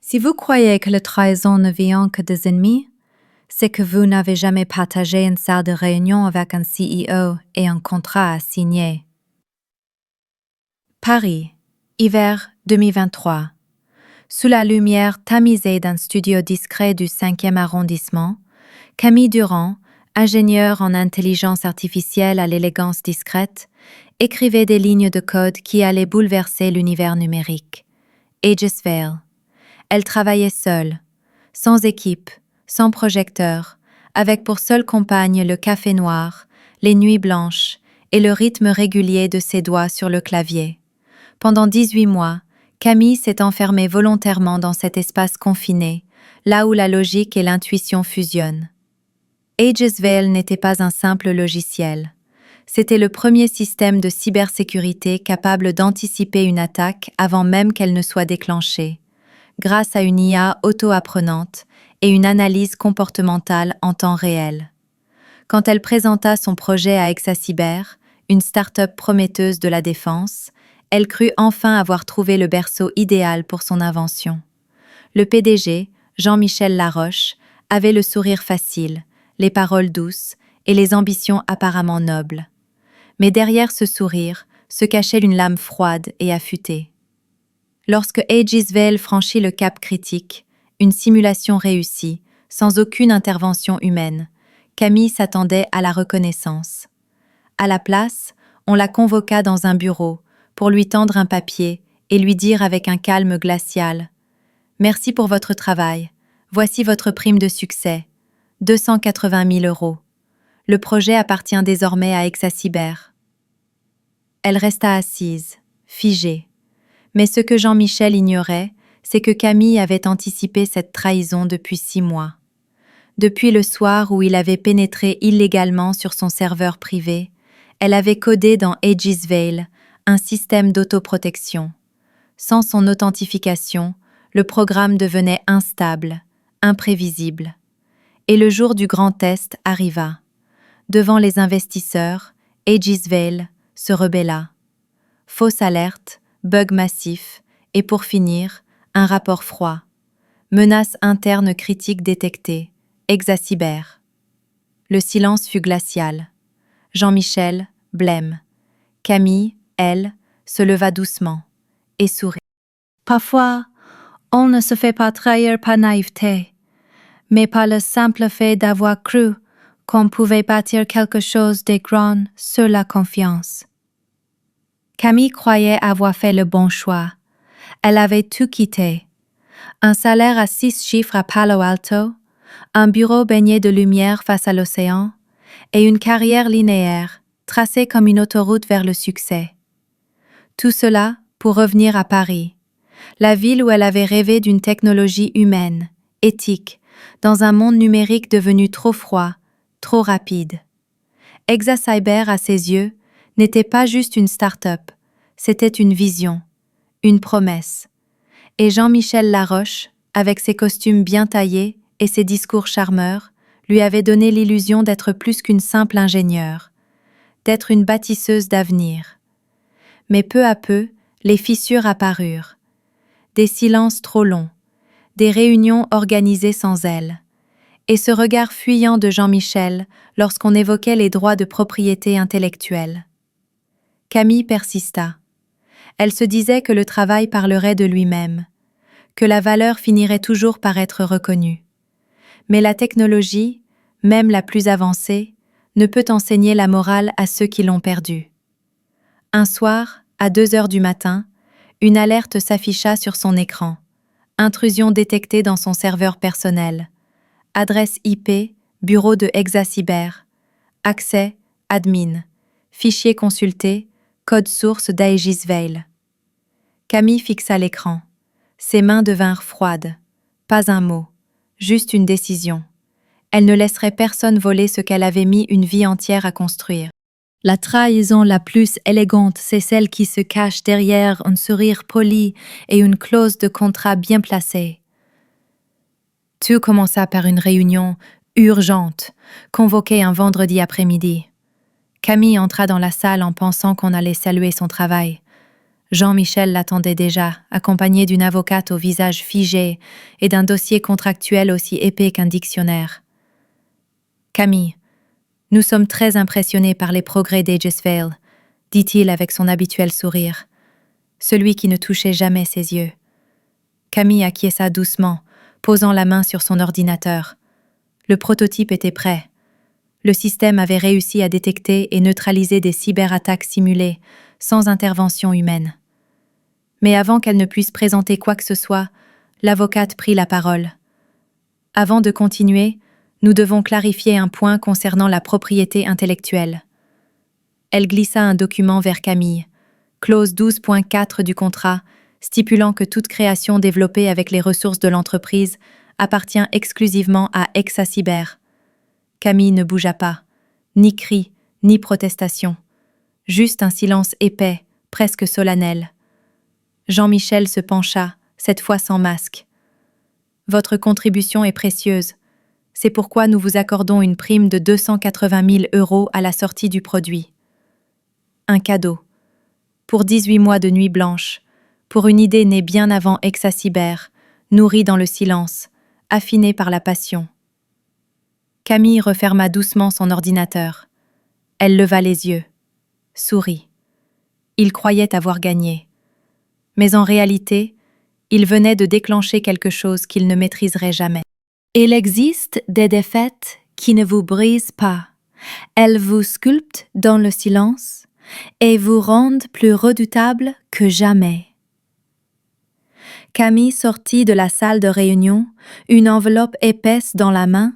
Si vous croyez que la trahison ne vient que des ennemis, c'est que vous n'avez jamais partagé une salle de réunion avec un CEO et un contrat à signer. Paris, hiver 2023. Sous la lumière tamisée d'un studio discret du 5e arrondissement, Camille Durand, ingénieure en intelligence artificielle à l'élégance discrète, écrivait des lignes de code qui allaient bouleverser l'univers numérique. Aegisvale. Elle travaillait seule, sans équipe, sans projecteur, avec pour seule compagne le café noir, les nuits blanches et le rythme régulier de ses doigts sur le clavier. Pendant 18 mois, Camille s'est enfermée volontairement dans cet espace confiné, là où la logique et l'intuition fusionnent. Aegisvale n'était pas un simple logiciel. C'était le premier système de cybersécurité capable d'anticiper une attaque avant même qu'elle ne soit déclenchée, grâce à une IA auto-apprenante et une analyse comportementale en temps réel. Quand elle présenta son projet à Exacyber, une start-up prometteuse de la défense, elle crut enfin avoir trouvé le berceau idéal pour son invention. Le PDG, Jean-Michel Laroche, avait le sourire facile, les paroles douces et les ambitions apparemment nobles. Mais derrière ce sourire se cachait une lame froide et affûtée. Lorsque Aegisvale franchit le cap critique, une simulation réussie, sans aucune intervention humaine, Camille s'attendait à la reconnaissance. À la place, on la convoqua dans un bureau pour lui tendre un papier et lui dire avec un calme glacial « Merci pour votre travail. Voici votre prime de succès. 280 000 €. Le projet appartient désormais à Exacyber. » Elle resta assise, figée. Mais ce que Jean-Michel ignorait, c'est que Camille avait anticipé cette trahison depuis 6 mois. Depuis le soir où il avait pénétré illégalement sur son serveur privé, elle avait codé dans Aegisvale un système d'autoprotection. Sans son authentification, le programme devenait instable, imprévisible. Et le jour du grand test arriva. Devant les investisseurs, Aegisvale se rebella. Fausse alerte, bug massif, et pour finir, un rapport froid. Menace interne critique détectée. Exacyber. Le silence fut glacial. Jean-Michel, blême. Camille, elle, se leva doucement et sourit. Parfois, on ne se fait pas trahir par naïveté, mais par le simple fait d'avoir cru qu'on pouvait bâtir quelque chose de grand sur la confiance. Camille croyait avoir fait le bon choix. Elle avait tout quitté. Un salaire à 6 chiffres à Palo Alto, un bureau baigné de lumière face à l'océan, et une carrière linéaire, tracée comme une autoroute vers le succès. Tout cela pour revenir à Paris, la ville où elle avait rêvé d'une technologie humaine, éthique, dans un monde numérique devenu trop froid, trop rapide. Exacyber, à ses yeux, n'était pas juste une start-up, c'était une vision, une promesse. Et Jean-Michel Laroche, avec ses costumes bien taillés et ses discours charmeurs, lui avait donné l'illusion d'être plus qu'une simple ingénieure, d'être une bâtisseuse d'avenir. Mais peu à peu, les fissures apparurent. Des silences trop longs, des réunions organisées sans elle, et ce regard fuyant de Jean-Michel lorsqu'on évoquait les droits de propriété intellectuelle. Camille persista. Elle se disait que le travail parlerait de lui-même, que la valeur finirait toujours par être reconnue. Mais la technologie, même la plus avancée, ne peut enseigner la morale à ceux qui l'ont perdue. Un soir, à 2 heures du matin, une alerte s'afficha sur son écran. Intrusion détectée dans son serveur personnel. Adresse IP, bureau de Exacyber. Accès, admin. Fichier consulté, code source d'Aegisvale. Camille fixa l'écran. Ses mains devinrent froides. Pas un mot, juste une décision. Elle ne laisserait personne voler ce qu'elle avait mis une vie entière à construire. La trahison la plus élégante, c'est celle qui se cache derrière un sourire poli et une clause de contrat bien placée. Tout commença par une réunion urgente, convoquée un vendredi après-midi. Camille entra dans la salle en pensant qu'on allait saluer son travail. Jean-Michel l'attendait déjà, accompagné d'une avocate au visage figé et d'un dossier contractuel aussi épais qu'un dictionnaire. « Camille, nous sommes très impressionnés par les progrès d'Aegis-Vale, dit-il avec son habituel sourire, celui qui ne touchait jamais ses yeux. Camille acquiesça doucement, posant la main sur son ordinateur. Le prototype était prêt. Le système avait réussi à détecter et neutraliser des cyberattaques simulées, sans intervention humaine. Mais avant qu'elle ne puisse présenter quoi que ce soit, l'avocate prit la parole. Avant de continuer, nous devons clarifier un point concernant la propriété intellectuelle. Elle glissa un document vers Camille, clause 12.4 du contrat, stipulant que toute création développée avec les ressources de l'entreprise appartient exclusivement à Exacyber. Camille ne bougea pas, ni cri, ni protestation. Juste un silence épais, presque solennel. Jean-Michel se pencha, cette fois sans masque. « Votre contribution est précieuse. C'est pourquoi nous vous accordons une prime de 280 000 € à la sortie du produit. Un cadeau. Pour 18 mois de nuit blanche, pour une idée née bien avant Exacyber, nourrie dans le silence, affinée par la passion. » Camille referma doucement son ordinateur. Elle leva les yeux, sourit. Il croyait avoir gagné. Mais en réalité, il venait de déclencher quelque chose qu'il ne maîtriserait jamais. Il existe des défaites qui ne vous brisent pas. Elles vous sculptent dans le silence et vous rendent plus redoutable que jamais. Camille sortit de la salle de réunion, une enveloppe épaisse dans la main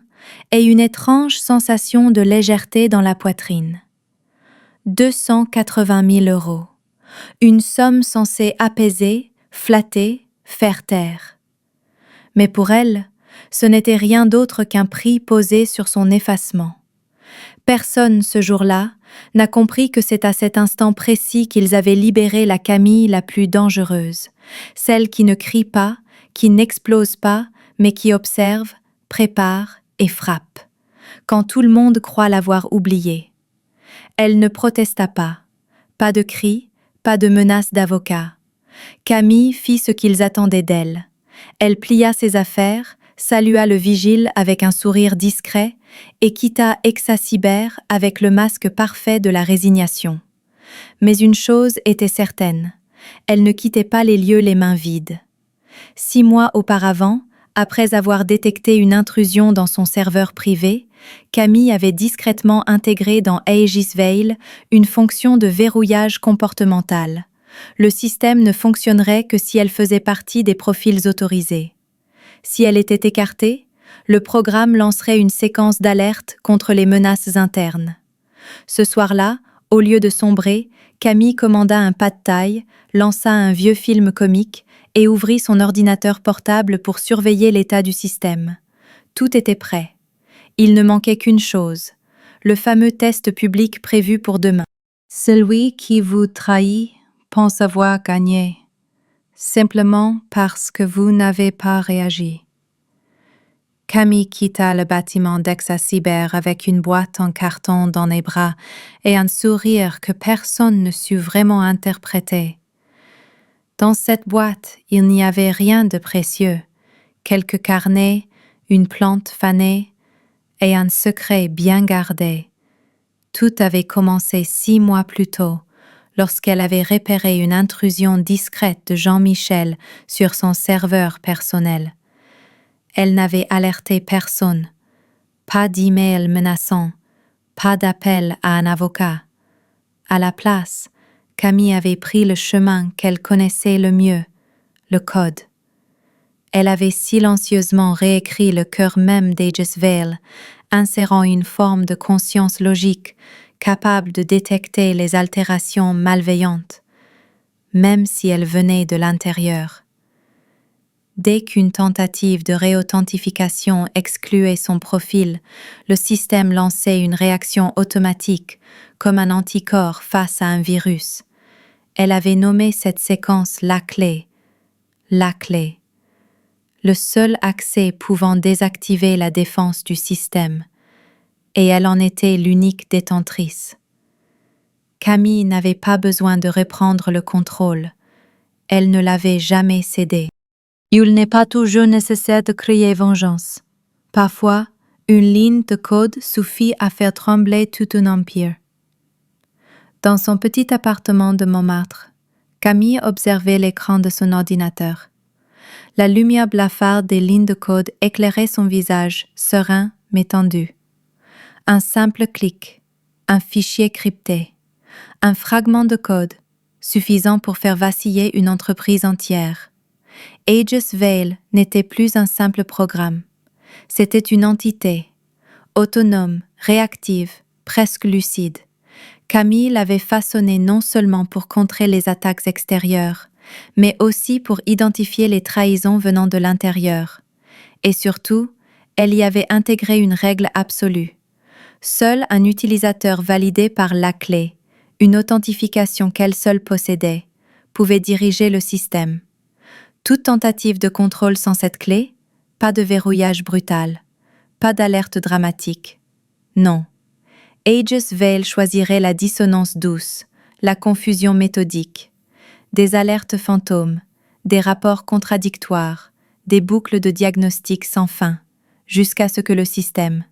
et une étrange sensation de légèreté dans la poitrine. 280 000 €. Une somme censée apaiser, flatter, faire taire. Mais pour elle, ce n'était rien d'autre qu'un prix posé sur son effacement. Personne, ce jour-là, n'a compris que c'est à cet instant précis qu'ils avaient libéré la Camille la plus dangereuse, celle qui ne crie pas, qui n'explose pas, mais qui observe, prépare et frappe, quand tout le monde croit l'avoir oubliée. Elle ne protesta pas de cris, pas de menaces d'avocat. Camille fit ce qu'ils attendaient d'elle. Elle plia ses affaires, salua le vigile avec un sourire discret et quitta Exacyber avec le masque parfait de la résignation. Mais une chose était certaine, elle ne quittait pas les lieux les mains vides. 6 mois auparavant, après avoir détecté une intrusion dans son serveur privé, Camille avait discrètement intégré dans Aegis-Vale une fonction de verrouillage comportemental. Le système ne fonctionnerait que si elle faisait partie des profils autorisés. Si elle était écartée, le programme lancerait une séquence d'alerte contre les menaces internes. Ce soir-là, au lieu de sombrer, Camille commanda un pad thai, lança un vieux film comique et ouvrit son ordinateur portable pour surveiller l'état du système. Tout était prêt. Il ne manquait qu'une chose, le fameux test public prévu pour demain. Celui qui vous trahit pense avoir gagné, simplement parce que vous n'avez pas réagi. Camille quitta le bâtiment d'Exacyber avec une boîte en carton dans les bras et un sourire que personne ne sut vraiment interpréter. Dans cette boîte, il n'y avait rien de précieux, quelques carnets, une plante fanée et un secret bien gardé. Tout avait commencé 6 mois plus tôt, lorsqu'elle avait repéré une intrusion discrète de Jean-Michel sur son serveur personnel. Elle n'avait alerté personne, pas d'email menaçant, pas d'appel à un avocat. À la place, Camille avait pris le chemin qu'elle connaissait le mieux, le code. Elle avait silencieusement réécrit le cœur même d'Aegis-Vale, insérant une forme de conscience logique capable de détecter les altérations malveillantes, même si elles venaient de l'intérieur. Dès qu'une tentative de réauthentification excluait son profil, le système lançait une réaction automatique, comme un anticorps face à un virus. Elle avait nommé cette séquence la clé. Le seul accès pouvant désactiver la défense du système, et elle en était l'unique détentrice. Camille n'avait pas besoin de reprendre le contrôle. elle ne l'avait jamais cédé. Il n'est pas toujours nécessaire de crier vengeance. Parfois, une ligne de code suffit à faire trembler tout un empire. Dans son petit appartement de Montmartre, Camille observait l'écran de son ordinateur. La lumière blafarde des lignes de code éclairait son visage, serein mais tendu. Un simple clic, un fichier crypté, un fragment de code, suffisant pour faire vaciller une entreprise entière. Aegis Vale n'était plus un simple programme. C'était une entité, autonome, réactive, presque lucide. Camille l'avait façonnée non seulement pour contrer les attaques extérieures, mais aussi pour identifier les trahisons venant de l'intérieur. Et surtout, elle y avait intégré une règle absolue. Seul un utilisateur validé par la clé, une authentification qu'elle seule possédait, pouvait diriger le système. Toute tentative de contrôle sans cette clé, pas de verrouillage brutal, pas d'alerte dramatique. Non. Aegis Vale choisirait la dissonance douce, la confusion méthodique, des alertes fantômes, des rapports contradictoires, des boucles de diagnostic sans fin, jusqu'à ce que le système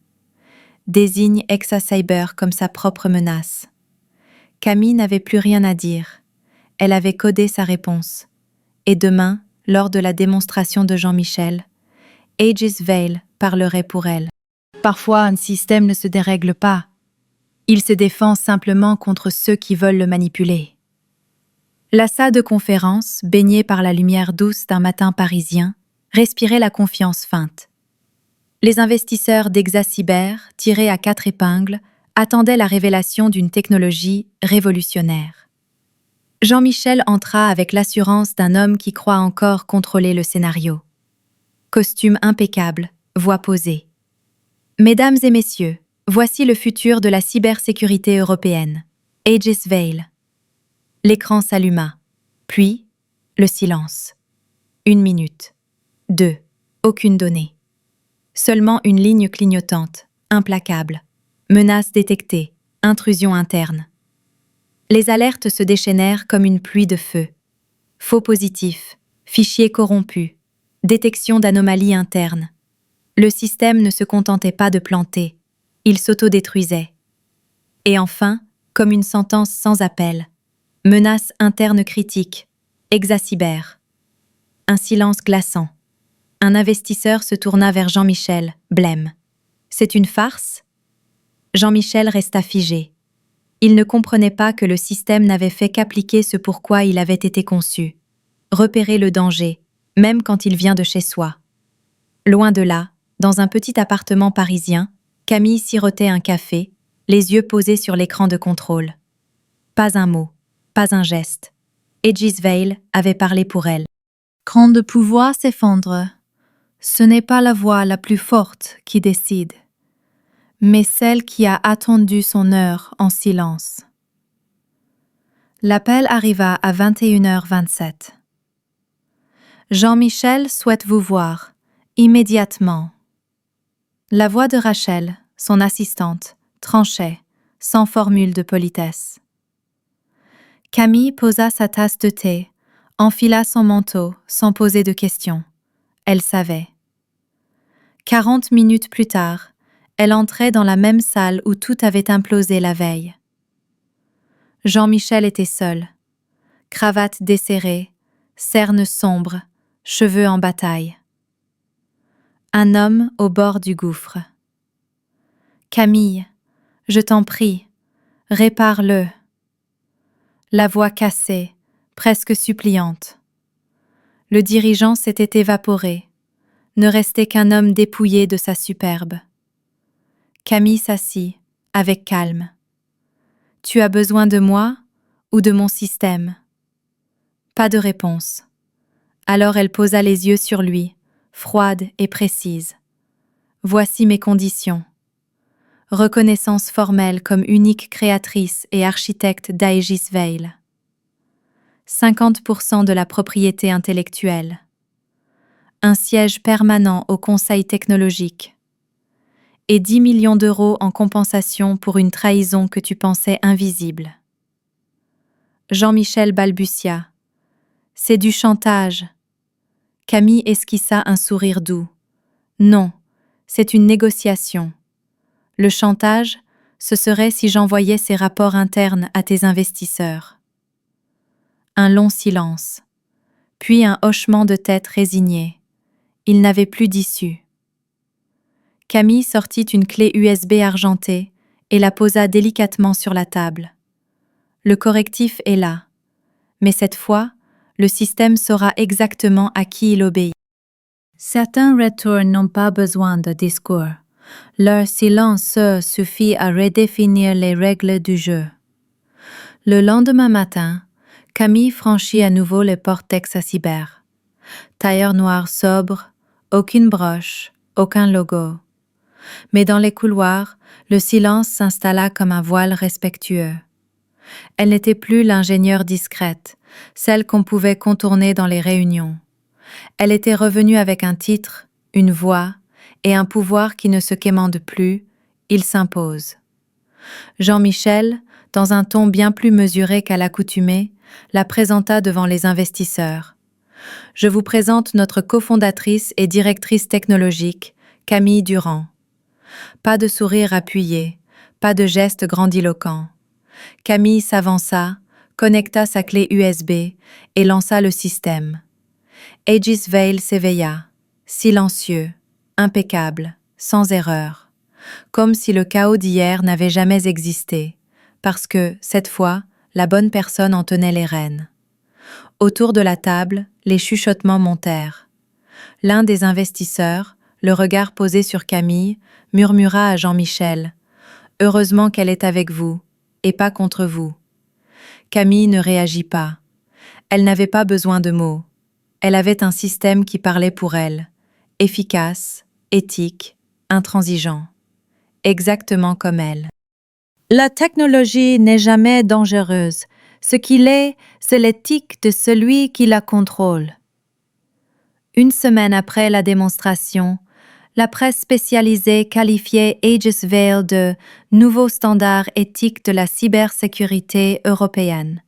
désigne ExaCyber comme sa propre menace. Camille n'avait plus rien à dire. Elle avait codé sa réponse. Et demain, lors de la démonstration de Jean-Michel, Aegis Vale parlerait pour elle. Parfois, un système ne se dérègle pas. Il se défend simplement contre ceux qui veulent le manipuler. La salle de conférence, baignée par la lumière douce d'un matin parisien, respirait la confiance feinte. Les investisseurs d'ExaCyber, tirés à 4 épingles, attendaient la révélation d'une technologie révolutionnaire. Jean-Michel entra avec l'assurance d'un homme qui croit encore contrôler le scénario. Costume impeccable, voix posée. Mesdames et messieurs, voici le futur de la cybersécurité européenne. Aegis Vale. L'écran s'alluma. Puis, le silence. 1 minute. 2. Aucune donnée. Seulement une ligne clignotante, implacable. Menace détectée, intrusion interne. Les alertes se déchaînèrent comme une pluie de feu. Faux positifs, fichiers corrompus, détection d'anomalies internes. Le système ne se contentait pas de planter, il s'autodétruisait. Et enfin, comme une sentence sans appel, menace interne critique, ExaCyber. Un silence glaçant. Un investisseur se tourna vers Jean-Michel, blême. C'est une farce ? Jean-Michel resta figé. Il ne comprenait pas que le système n'avait fait qu'appliquer ce pourquoi il avait été conçu. Repérer le danger, même quand il vient de chez soi. Loin de là, dans un petit appartement parisien, Camille sirotait un café, les yeux posés sur l'écran de contrôle. Pas un mot, pas un geste. Aegis Vale avait parlé pour elle. Quand le pouvoir s'effondre, ce n'est pas la voix la plus forte qui décide, mais celle qui a attendu son heure en silence. L'appel arriva à 21h27. Jean-Michel souhaite vous voir, immédiatement. La voix de Rachel, son assistante, tranchait, sans formule de politesse. Camille posa sa tasse de thé, enfila son manteau sans poser de questions. Elle savait. 40 minutes plus tard, elle entrait dans la même salle où tout avait implosé la veille. Jean-Michel était seul. Cravate desserrée, cernes sombres, cheveux en bataille. Un homme au bord du gouffre. « Camille, je t'en prie, répare-le. » La voix cassée, presque suppliante. Le dirigeant s'était évaporé. Ne restait qu'un homme dépouillé de sa superbe. Camille s'assit, avec calme. « Tu as besoin de moi ou de mon système ?» Pas de réponse. Alors elle posa les yeux sur lui, froide et précise. « Voici mes conditions. Reconnaissance formelle comme unique créatrice et architecte d'Aegis Vale. 50% de la propriété intellectuelle. Un siège permanent au Conseil technologique. Et 10 millions d'euros en compensation pour une trahison que tu pensais invisible. » Jean-Michel balbutia. « C'est du chantage. Camille esquissa un sourire doux. Non, c'est une négociation. Le chantage, ce serait si j'envoyais ces rapports internes à tes investisseurs. Un long silence, puis un hochement de tête résigné. Il n'avait plus d'issue. Camille sortit une clé USB argentée et la posa délicatement sur la table. Le correctif est là, mais cette fois, le système saura exactement à qui il obéit. Certains retours n'ont pas besoin de discours. Leur silence suffit à redéfinir les règles du jeu. Le lendemain matin, Camille franchit à nouveau les portes d'Exa-Cyber. Tailleur noir sobre, aucune broche, aucun logo. Mais dans les couloirs, le silence s'installa comme un voile respectueux. Elle n'était plus l'ingénieure discrète, celle qu'on pouvait contourner dans les réunions. Elle était revenue avec un titre, une voix et un pouvoir qui ne se quémande plus, il s'impose. Jean-Michel, dans un ton bien plus mesuré qu'à l'accoutumée, la présenta devant les investisseurs. « Je vous présente notre cofondatrice et directrice technologique, Camille Durand. » Pas de sourire appuyé, pas de geste grandiloquent. Camille s'avança, connecta sa clé USB et lança le système. Aegis Vale s'éveilla, silencieux, impeccable, sans erreur, comme si le chaos d'hier n'avait jamais existé, parce que, cette fois, la bonne personne en tenait les rênes. Autour de la table, les chuchotements montèrent. L'un des investisseurs, le regard posé sur Camille, murmura à Jean-Michel « Heureusement qu'elle est avec vous, et pas contre vous. » Camille ne réagit pas. Elle n'avait pas besoin de mots. Elle avait un système qui parlait pour elle, efficace, éthique, intransigeant. Exactement comme elle. La technologie n'est jamais dangereuse. Ce qu'il est, c'est l'éthique de celui qui la contrôle. Une semaine après la démonstration, la presse spécialisée qualifiait Aegis Vale de « nouveau standard éthique de la cybersécurité européenne ».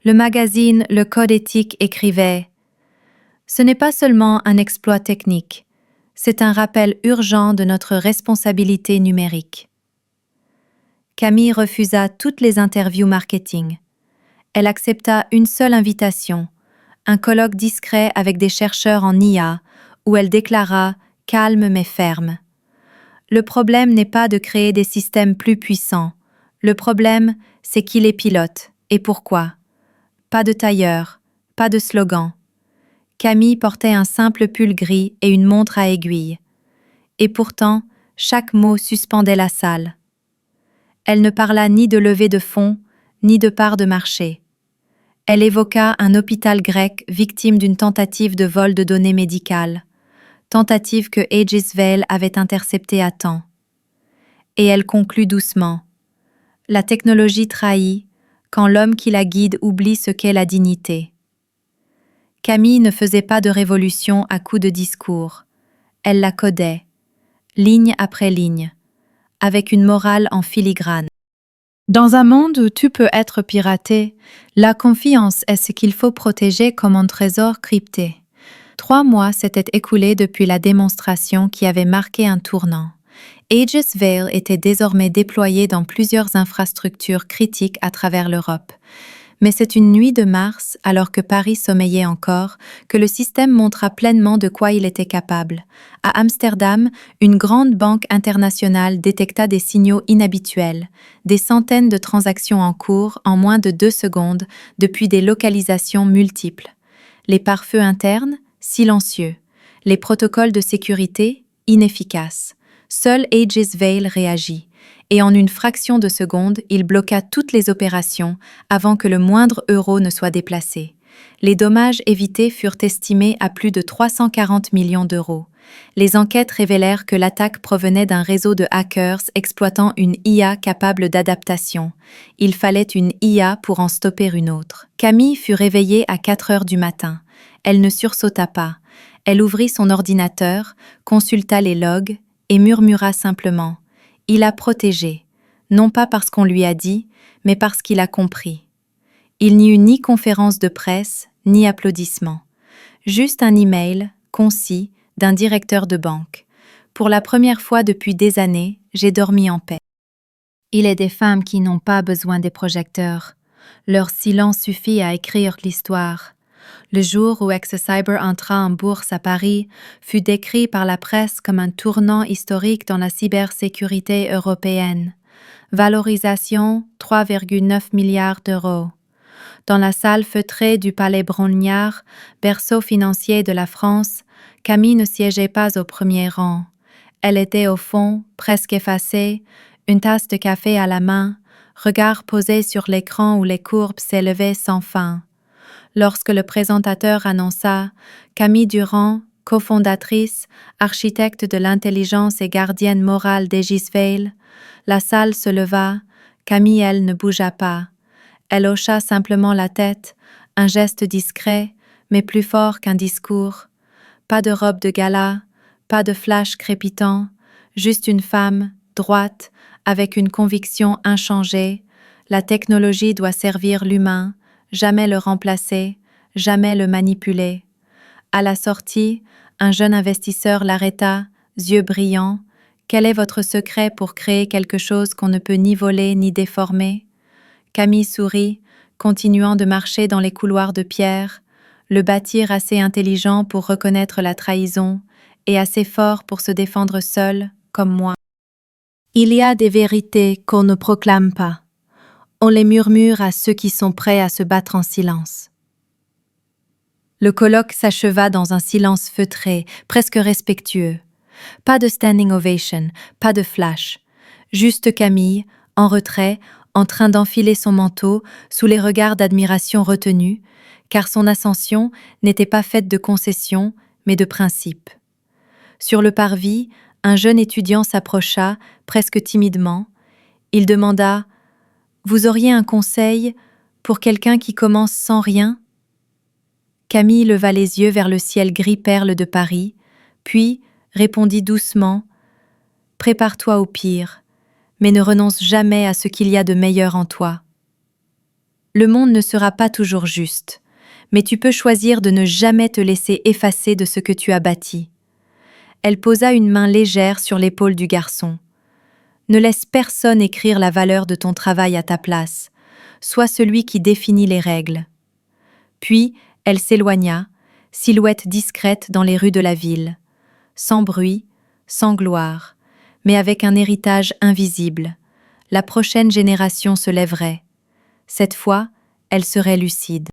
Le magazine Le Code éthique écrivait « Ce n'est pas seulement un exploit technique, c'est un rappel urgent de notre responsabilité numérique. » Camille refusa toutes les interviews marketing. Elle accepta une seule invitation, un colloque discret avec des chercheurs en IA, où elle déclara « calme mais ferme ». Le problème n'est pas de créer des systèmes plus puissants. Le problème, c'est qui les pilote et pourquoi. Pas de tailleur, pas de slogan. Camille portait un simple pull gris et une montre à aiguille. Et pourtant, chaque mot suspendait la salle. Elle ne parla ni de levée de fonds, ni de part de marché. Elle évoqua un hôpital grec victime d'une tentative de vol de données médicales, tentative que Aegis Vale avait interceptée à temps. Et elle conclut doucement. La technologie trahit quand l'homme qui la guide oublie ce qu'est la dignité. Camille ne faisait pas de révolution à coups de discours. Elle la codait, ligne après ligne, avec une morale en filigrane. Dans un monde où tout peut être piraté, la confiance est ce qu'il faut protéger comme un trésor crypté. 3 mois s'étaient écoulés depuis la démonstration qui avait marqué un tournant. Aegis Vale était désormais déployé dans plusieurs infrastructures critiques à travers l'Europe. Mais c'est une nuit de mars, alors que Paris sommeillait encore, que le système montra pleinement de quoi il était capable. À Amsterdam, une grande banque internationale détecta des signaux inhabituels, des centaines de transactions en cours en moins de 2 secondes depuis des localisations multiples. Les pare-feux internes, silencieux. Les protocoles de sécurité, inefficaces. Seul Aegis Vale réagit. Et en une fraction de seconde, il bloqua toutes les opérations avant que le moindre euro ne soit déplacé. Les dommages évités furent estimés à plus de 340 millions d'euros. Les enquêtes révélèrent que l'attaque provenait d'un réseau de hackers exploitant une IA capable d'adaptation. Il fallait une IA pour en stopper une autre. Camille fut réveillée à 4 heures du matin. Elle ne sursauta pas. Elle ouvrit son ordinateur, consulta les logs et murmura simplement. Il a protégé, non pas parce qu'on lui a dit, mais parce qu'il a compris. Il n'y eut ni conférence de presse, ni applaudissements. Juste un email, concis, d'un directeur de banque. Pour la première fois depuis des années, j'ai dormi en paix. Il est des femmes qui n'ont pas besoin des projecteurs. Leur silence suffit à écrire l'histoire. Le jour où Ex-Cyber entra en bourse à Paris fut décrit par la presse comme un tournant historique dans la cybersécurité européenne. Valorisation 3,9 milliards d'euros. Dans la salle feutrée du Palais Brongniart, berceau financier de la France, Camille ne siégeait pas au premier rang. Elle était au fond, presque effacée, une tasse de café à la main, regard posé sur l'écran où les courbes s'élevaient sans fin. Lorsque le présentateur annonça Camille Durand, cofondatrice, architecte de l'intelligence et gardienne morale d'Aegisveil, la salle se leva, Camille, elle, ne bougea pas. Elle hocha simplement la tête, un geste discret, mais plus fort qu'un discours. Pas de robe de gala, pas de flash crépitant, juste une femme, droite, avec une conviction inchangée. La technologie doit servir l'humain, jamais le remplacer, jamais le manipuler. À la sortie, un jeune investisseur l'arrêta, yeux brillants. Quel est votre secret pour créer quelque chose qu'on ne peut ni voler ni déformer? Camille sourit, continuant de marcher dans les couloirs de pierre, le bâtir assez intelligent pour reconnaître la trahison et assez fort pour se défendre seul, comme moi. Il y a des vérités qu'on ne proclame pas. On les murmure à ceux qui sont prêts à se battre en silence. Le colloque s'acheva dans un silence feutré, presque respectueux. Pas de standing ovation, pas de flash. Juste Camille, en retrait, en train d'enfiler son manteau, sous les regards d'admiration retenus, car son ascension n'était pas faite de concessions, mais de principes. Sur le parvis, un jeune étudiant s'approcha, presque timidement. Il demanda « Vous auriez un conseil pour quelqu'un qui commence sans rien ?» Camille leva les yeux vers le ciel gris-perle de Paris, puis répondit doucement « Prépare-toi au pire, mais ne renonce jamais à ce qu'il y a de meilleur en toi. Le monde ne sera pas toujours juste, mais tu peux choisir de ne jamais te laisser effacer de ce que tu as bâti. » Elle posa une main légère sur l'épaule du garçon. « Ne laisse personne écrire la valeur de ton travail à ta place. Sois celui qui définit les règles. » Puis, elle s'éloigna, silhouette discrète dans les rues de la ville. Sans bruit, sans gloire, mais avec un héritage invisible. La prochaine génération se lèverait. Cette fois, elle serait lucide.